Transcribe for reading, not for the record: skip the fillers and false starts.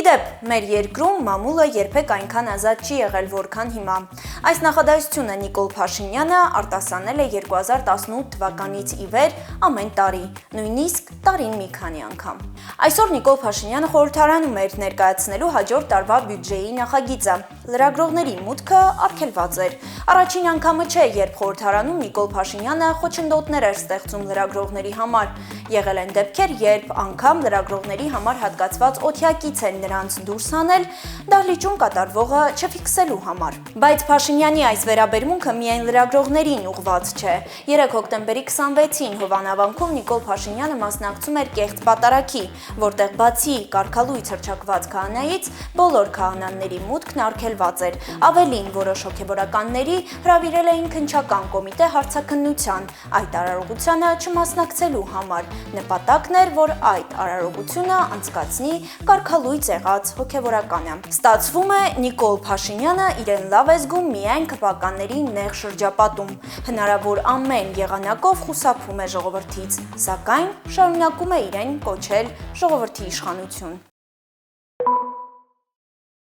դեպ, մեր երկրում մամուլը երբեք այնքան ազատ չի եղել, որքան հիմա։ Այս նախադասությունը Նիկոլ Փաշինյանը արտասանել է 2018 թվականից ի վեր ամեն տարի, նույնիսկ տարին մի քանի անգամ։ Այսօր Նիկոլ Փաշինյանը խորհրդարանում էր ներկայացնելու հաջորդ տարվա բյուջեի նախագիծը։ Լրագրողների մուտքը արգելված էր։ Առաջին անգամը չէ, երբ խորհրդարանում Նիկոլ Փաշինյանը խոչընդոտներ էր ստեղծում լրագրողների համար։ Եղել են դեպքեր, երբ անգամ լրագրողների համար հատկացված օթյակից են նրանց դուրս հանել դահլիճում կատարվողը չֆիքսելու համար։ Բայց Փաշինյանի այս վերաբերմունքը միայն լրագրողներին ուղղված չէ։ 3 հոկտեմբերի 26-ին Հովանավանքում Նիկոլ Փաշինյանը մասնակցում էր կեղծ պատարագի, որտեղ բացի կարգալույծ հռչակված քահանայից բոլոր քահանաների մուտքն արգելված էր։ Ավելին, որոշ հոգևորականների հրավիրել էին քննչական կոմիտե հարցաքննության այդ արարողությանը չմասնակցելու համար։ Նպատակն էր, որ այդ արարողությունը անցկացնի կարգալույծ եղած հոգևորականը։ Ստացվում է, Նիկոլ Փաշինյանը իրեն լավ է զգում միայն քպականների նեղ շրջապատում։ Հնարավոր ամեն եղանակով խուսափում է ժողովրդից, սակայն շարունակում է իրեն կոչել ժողովրդի իշխանություն։